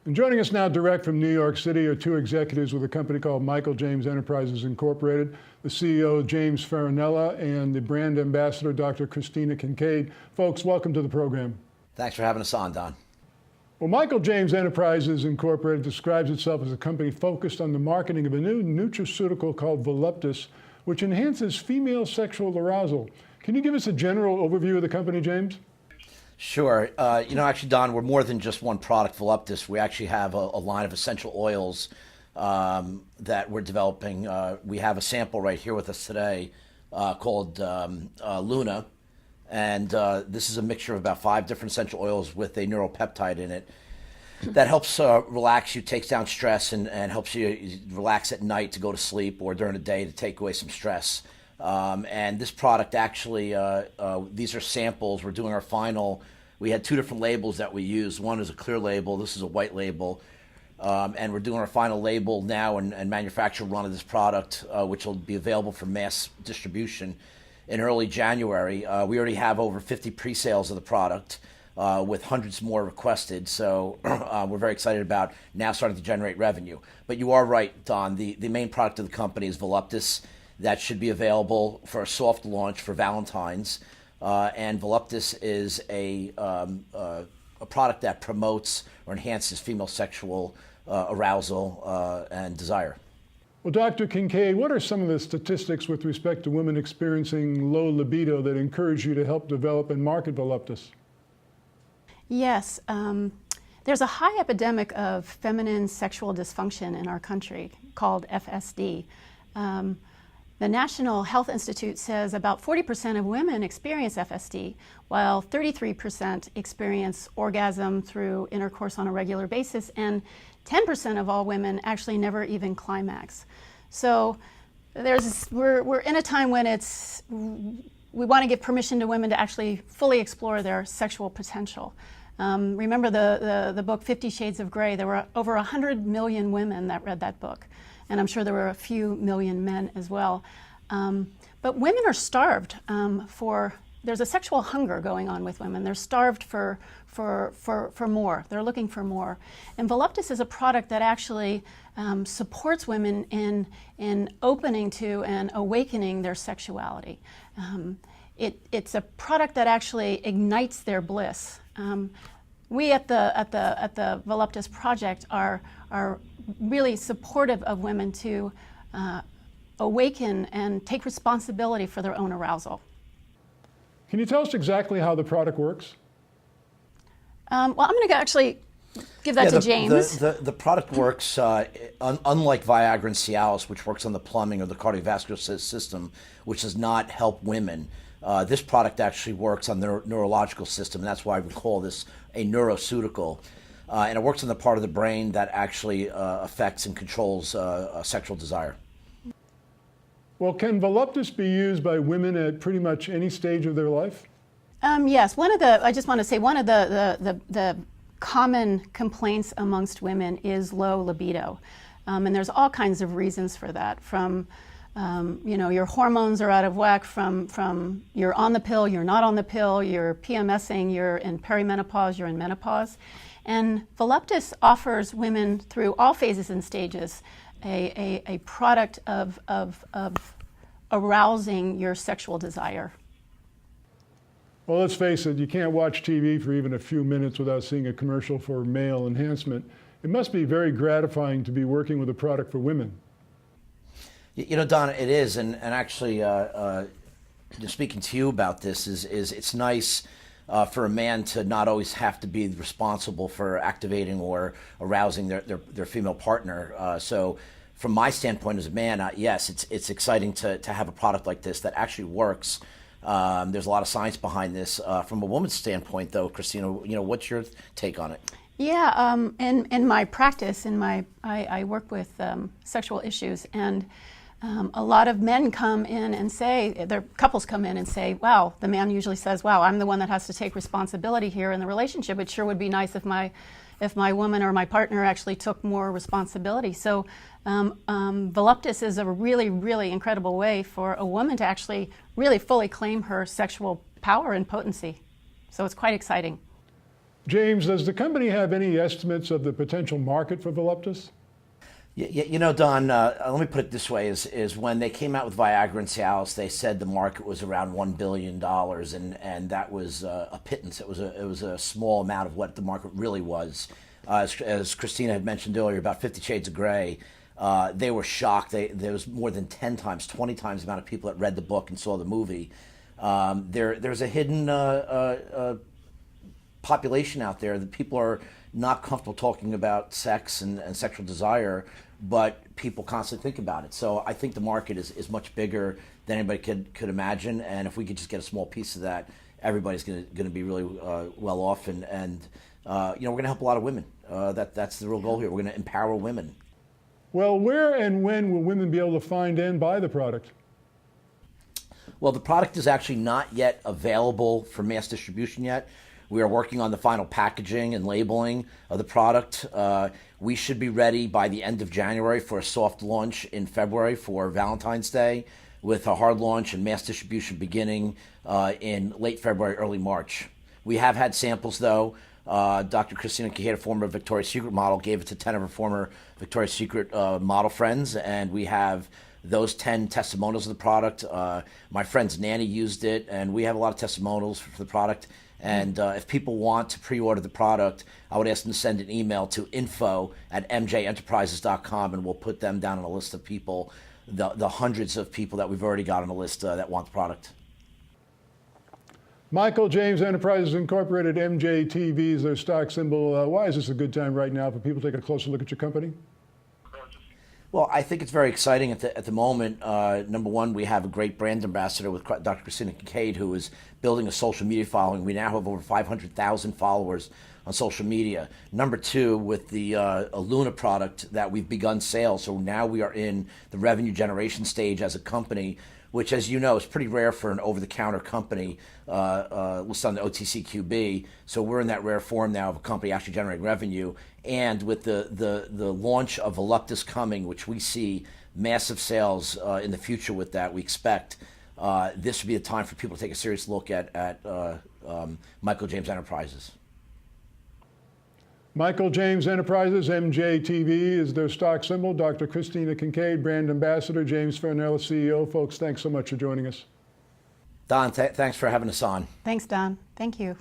And joining us now direct from New York City are two executives with a company called Michael James Enterprises Incorporated, the CEO, James Farinella, and the brand ambassador, Dr. Christina Kincaid. Folks, welcome to the program. Thanks for having us on, Don. Well, Michael James Enterprises Incorporated describes itself as a company focused on the marketing of a new nutraceutical called Voluptas, which enhances female sexual arousal. Can you give us a general overview of the company, James? Sure. Actually, Don, we're more than just one product, Voluptas. We actually have a line of essential oils that we're developing. We have a sample right here with us today called Luna. And this is a mixture of about 5 different essential oils with a neuropeptide in it that helps relax you, takes down stress, and helps you relax at night to go to sleep or during the day to take away some stress. And this product actually, these are samples. We're doing our final. We had 2 different labels that we used. One is a clear label. This is a white label. And we're doing our final label now and manufacture run of this product, which will be available for mass distribution in early January. We already have over 50 pre-sales of the product with hundreds more requested. So we're very excited about now starting to generate revenue. But you are right, Don. The main product of the company is Voluptas. That should be available for a soft launch for Valentine's. And Voluptas is a product that promotes or enhances female sexual arousal and desire. Well, Dr. Kincaid, what are some of the statistics with respect to women experiencing low libido that encourage you to help develop and market Voluptas? Yes, there's a high epidemic of feminine sexual dysfunction in our country called FSD. The National Health Institute says about 40% of women experience FSD, while 33% experience orgasm through intercourse on a regular basis, and 10% of all women actually never even climax. So we're in a time when we want to give permission to women to actually fully explore their sexual potential. Remember the book 50 Shades of Grey? There were over 100 million women that read that book. And I'm sure there were a few million men as well. But women are starved there's a sexual hunger going on with women. They're starved for more. They're looking for more. And Voluptas is a product that actually supports women in opening to and awakening their sexuality. It's a product that actually ignites their bliss. We at the Voluptas project are really supportive of women to awaken and take responsibility for their own arousal. Can you tell us exactly how the product works? Well, I'm going to actually give that to James. The product works, unlike Viagra and Cialis, which works on the plumbing or the cardiovascular system, which does not help women. This product actually works on the neurological system, and that's why we call this a neuroceutical. And it works on the part of the brain that actually affects and controls sexual desire. Well, can Voluptas be used by women at pretty much any stage of their life? Yes. I just want to say one of the common complaints amongst women is low libido. And there's all kinds of reasons for that, from your hormones are out of whack, from you're on the pill, you're not on the pill, you're PMSing, you're in perimenopause, you're in menopause. And Voluptas offers women through all phases and stages a product of arousing your sexual desire. Well, let's face it, you can't watch TV for even a few minutes without seeing a commercial for male enhancement. It must be very gratifying to be working with a product for women. You know, Donna, it is, and actually, speaking to you about this is it's nice for a man to not always have to be responsible for activating or arousing their female partner. So, from my standpoint as a man, yes, it's exciting to have a product like this that actually works. There's a lot of science behind this. From a woman's standpoint, though, Christina, what's your take on it? Yeah, in my practice, I work with sexual issues, and a lot of men come in and say, their couples come in and say, wow, the man usually says, wow, I'm the one that has to take responsibility here in the relationship. It sure would be nice if my woman or my partner actually took more responsibility. So Voluptas is a really, really incredible way for a woman to actually really fully claim her sexual power and potency. So it's quite exciting. James, does the company have any estimates of the potential market for Voluptas? You know, Don, let me put it this way, is when they came out with Viagra and Cialis, they said the market was around $1 billion, and that was a pittance. It was a small amount of what the market really was. As Christina had mentioned earlier, about 50 Shades of Grey, they were shocked. There was more than 10 times, 20 times the amount of people that read the book and saw the movie. There's a hidden population out there that people are not comfortable talking about sex and sexual desire, but people constantly think about it. So I think the market is much bigger than anybody could imagine, and if we could just get a small piece of that, everybody's going to be really well off, and you know, we're going to help a lot of women. That's the real goal here. We're going to empower women. Well, where and when will women be able to find and buy the product? Well, the product is actually not yet available for mass distribution yet. We are working on the final packaging and labeling of the product. We should be ready by the end of January for a soft launch in February for Valentine's Day, with a hard launch and mass distribution beginning in late February, early March. We have had samples, though. Dr. Christina Kincaid, a former Victoria's Secret model, gave it to 10 of her former Victoria's Secret model friends, and we have those 10 testimonials of the product. My friend's nanny used it, and we have a lot of testimonials for the product. And if people want to pre-order the product, I would ask them to send an email to info@mjenterprises.com, and we'll put them down on a list of people, the hundreds of people that we've already got on the list that want the product. Michael James Enterprises Incorporated, MJTV is their stock symbol. Why is this a good time right now for people to take a closer look at your company? Well, I think it's very exciting at the moment. Number one, we have a great brand ambassador with Dr. Christina Kincaid, who is building a social media following. We now have over 500,000 followers on social media. Number two, with the Luna product that we've begun sales, so now we are in the revenue generation stage as a company, which, as you know, is pretty rare for an over-the-counter company listed on the OTCQB. So we're in that rare form now of a company actually generating revenue. And with the launch of Voluptas coming, which we see massive sales in the future with that, we expect this would be a time for people to take a serious look at Michael James Enterprises. Michael James Enterprises, MJTV, is their stock symbol. Dr. Christina Kincaid, brand ambassador. James Farnell, CEO. Folks, thanks so much for joining us. Don, thanks for having us on. Thanks, Don. Thank you.